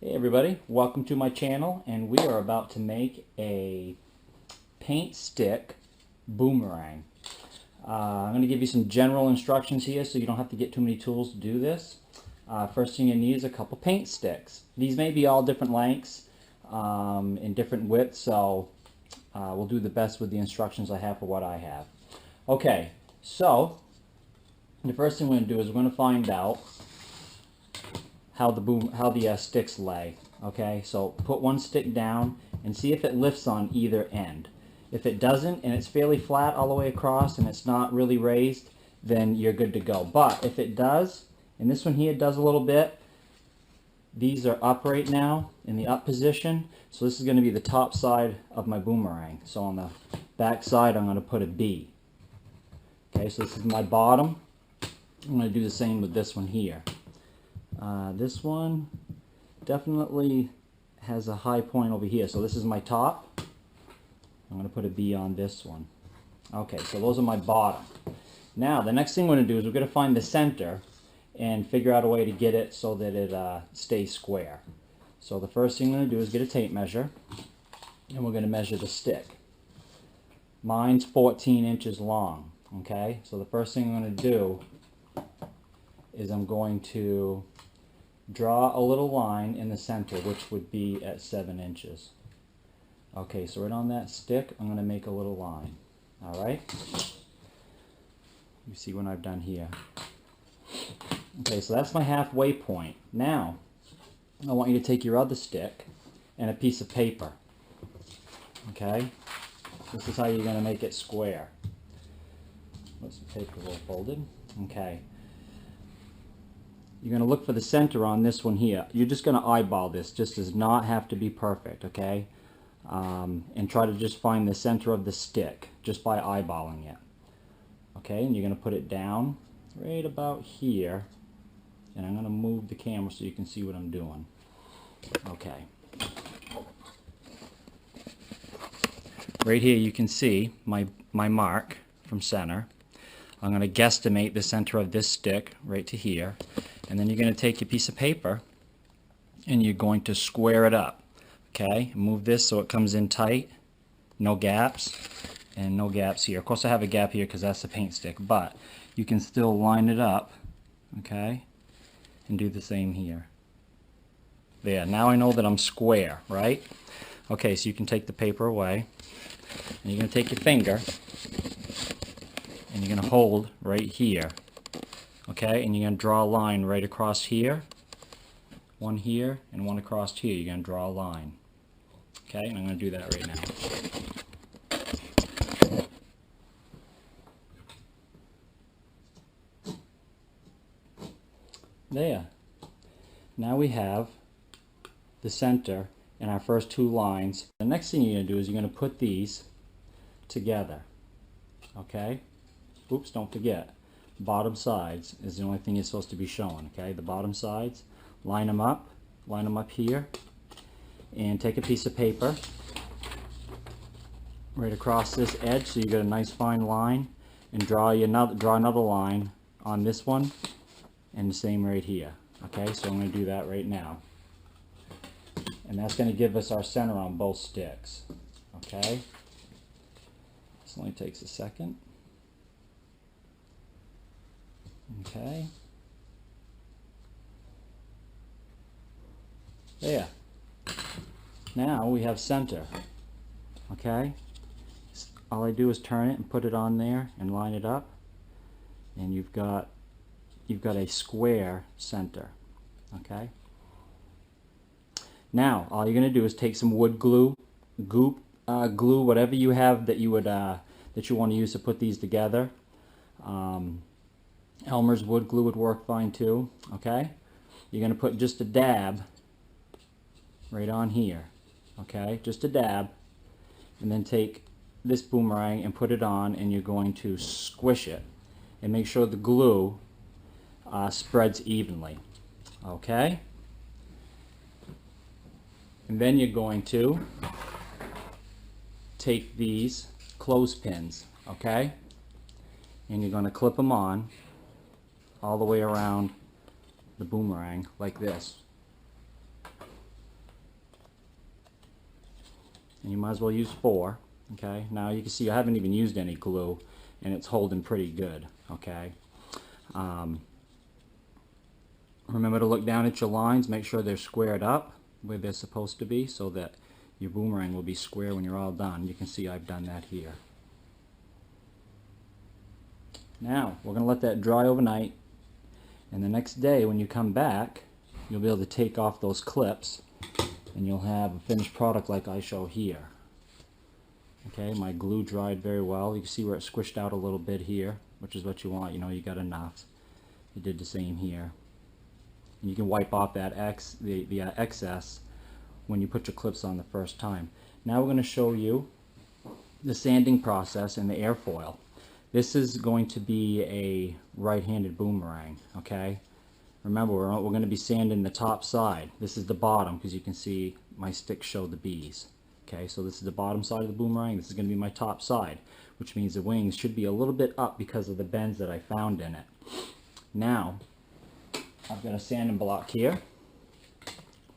Hey everybody, welcome to my channel, and we are about to make a paint stick boomerang. I'm going to give you some general instructions here so you don't have to get too many tools to do this. First thing you need is a couple paint sticks. These may be all different lengths and different widths, so we'll do the best with the instructions I have for what I have. Okay, so the first thing we're going to do is we're going to find out how the sticks lay. Okay, so put one stick down and see if it lifts on either end. If it doesn't and it's fairly flat all the way across and it's not really raised, then you're good to go. But if it does, and this one here does a little bit, these are up right now in the up position, so this is going to be the top side of my boomerang. So on the back side I'm going to put a B. Okay, so this is my bottom. I'm going to do the same with this one here. This one definitely has a high point over here, so this is my top. I'm going to put a B on this one. Okay, so those are my bottom. Now the next thing we're going to do is we're going to find the center and figure out a way to get it so that it stays square. So the first thing I'm going to do is get a tape measure, and we're going to measure the stick. Mine's 14 inches long. Okay, so the first thing I'm going to do is I'm going to draw a little line in the center, which would be at 7 inches. Okay, so right on that stick, I'm going to make a little line. Alright? You see what I've done here. Okay, so that's my halfway point. Now, I want you to take your other stick and a piece of paper. Okay? This is how you're going to make it square. Let's take a little folded. Okay. You're going to look for the center on this one here. You're just going to eyeball this. Just does not have to be perfect, okay? And try to just find the center of the stick just by eyeballing it. Okay, and you're going to put it down right about here. And I'm going to move the camera so you can see what I'm doing. Okay. Right here you can see my mark from center. I'm going to guesstimate the center of this stick right to here. And then you're going to take your piece of paper and you're going to square it up. Okay, move this so it comes in tight, no gaps, and no gaps here. Of course I have a gap here because that's the paint stick, but you can still line it up, okay, and do the same here. There, now I know that I'm square, right? Okay, so you can take the paper away, and you're going to take your finger, and you're going to hold right here. Okay, and you're going to draw a line right across here, one here, and one across here. You're going to draw a line. Okay, and I'm going to do that right now. There. Now we have the center and our first two lines. The next thing you're going to do is you're going to put these together. Okay? Oops, don't forget. Bottom sides is the only thing you're supposed to be showing. Okay, the bottom sides, line them up here, and take a piece of paper right across this edge so you get a nice fine line, and draw another line on this one, and the same right here. Okay, so I'm going to do that right now, and that's going to give us our center on both sticks. Okay, this only takes a second. Okay. There. Now we have center. Okay. All I do is turn it and put it on there and line it up, and you've got a square center. Okay. Now all you're going to do is take some wood glue, glue, whatever you have that you would that you want to use to put these together. Elmer's wood glue would work fine too. Okay, you're going to put just a dab right on here. Okay, just a dab, and then take this boomerang and put it on, and you're going to squish it and make sure the glue spreads evenly. Okay, and then you're going to take these clothespins, okay, and you're going to clip them on all the way around the boomerang like this. and you might as well use 4. Okay, now you can see I haven't even used any glue, and it's holding pretty good. Okay, remember to look down at your lines, make sure they're squared up where they're supposed to be, so that your boomerang will be square when you're all done. You can see I've done that here. Now we're going to let that dry overnight, and the next day when you come back, you'll be able to take off those clips, and you'll have a finished product like I show here. Okay, my glue dried very well. You can see where it squished out a little bit here, which is what you want. You know, you got enough. You did the same here. And you can wipe off that excess when you put your clips on the first time. Now we're going to show you the sanding process and the airfoil. This is going to be a right-handed boomerang. Okay, remember we're going to be sanding the top side. This is the bottom, because you can see my sticks show the bees. Okay, so this is the bottom side of the boomerang. This is going to be my top side, which means the wings should be a little bit up because of the bends that I found in it. Now, I've got a sanding block here.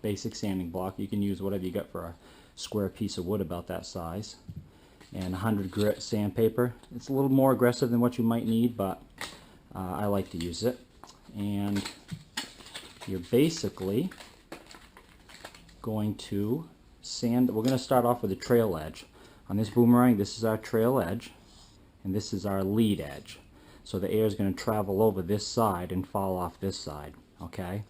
Basic sanding block. You can use whatever you got for a square piece of wood about that size. And 100 grit sandpaper. It's a little more aggressive than what you might need, but I like to use it. And you're basically going to sand. We're going to start off with a trail edge. On this boomerang, this is our trail edge, and this is our lead edge. So the air is going to travel over this side and fall off this side. Okay.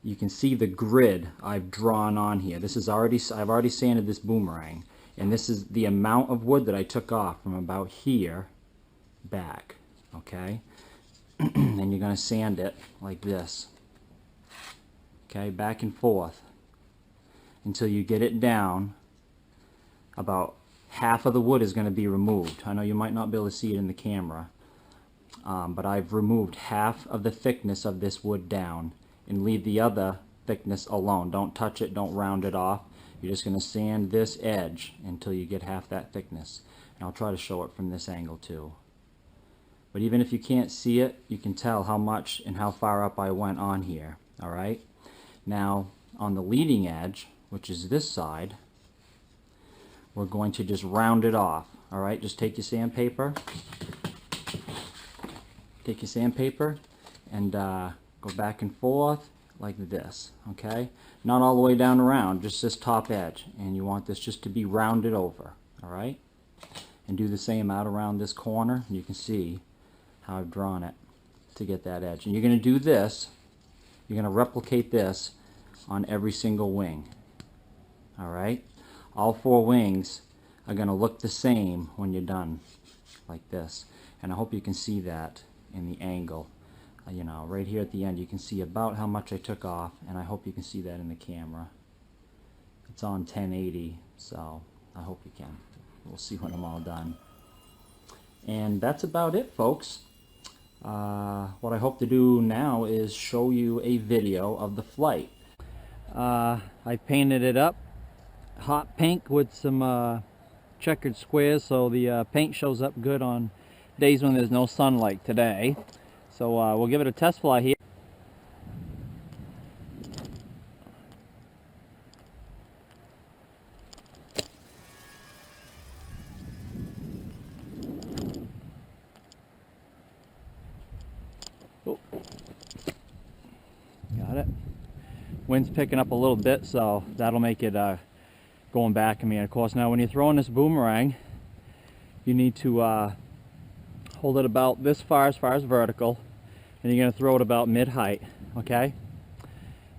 You can see the grid I've drawn on here. This is I've already sanded this boomerang, and this is the amount of wood that I took off from about here back. Okay. And you're going to sand it like this. Okay, back and forth until you get it down. About half of the wood is going to be removed. I know you might not be able to see it in the camera, but I've removed half of the thickness of this wood down, and leave the other thickness alone. Don't touch it, don't round it off. You're just going to sand this edge until you get half that thickness. And I'll try to show it from this angle too. But even if you can't see it, you can tell how much and how far up I went on here. Alright? Now, on the leading edge, which is this side, we're going to just round it off. Alright? Just take your sandpaper. Take your sandpaper and go back and forth like this. Okay? Not all the way down around, just this top edge. And you want this just to be rounded over. Alright? And do the same out around this corner. You can see how I've drawn it to get that edge. And you're going to do this, you're going to replicate this on every single wing. Alright? All 4 wings are going to look the same when you're done, like this. And I hope you can see that in the angle. You know, right here at the end you can see about how much I took off, and I hope you can see that in the camera. It's on 1080, so I hope you can. We'll see when I'm all done. And that's about it, folks. What I hope to do now is show you a video of the flight. I painted it up hot pink with some checkered squares, so the paint shows up good on days when there's no sunlight today. So we'll give it a test fly here. Oh. Got it. Wind's picking up a little bit, so that'll make it going back at me. And of course, now when you're throwing this boomerang, you need to hold it about this far as vertical, and you're going to throw it about mid-height, okay?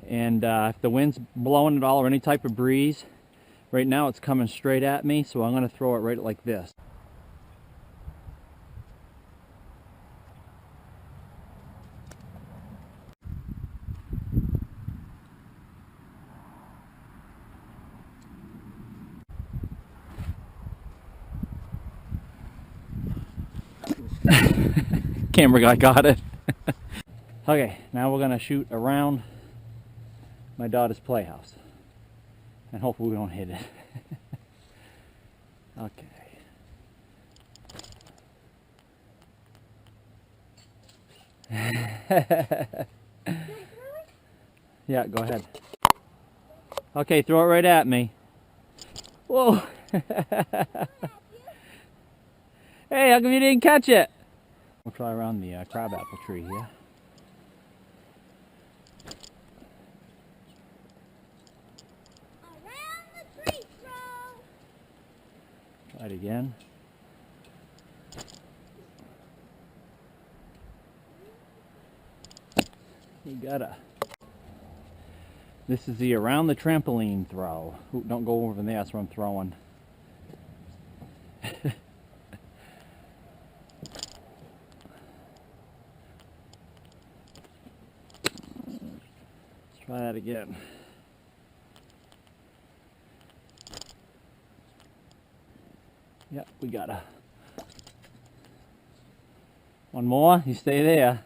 And if the wind's blowing at all or any type of breeze, right now it's coming straight at me, so I'm going to throw it right like this. Camera guy got it. Okay, now we're gonna shoot around my daughter's playhouse, and hopefully we don't hit it. Okay. Yeah, go ahead. Okay, throw it right at me. Whoa. Hey, how come you didn't catch it? We'll try around the crabapple tree here. Around the tree, bro. Try it again. You gotta. This is the around the trampoline throw. Ooh, don't go over there, that's where I'm throwing. Let's try that again. Yep, we got one more. You stay there.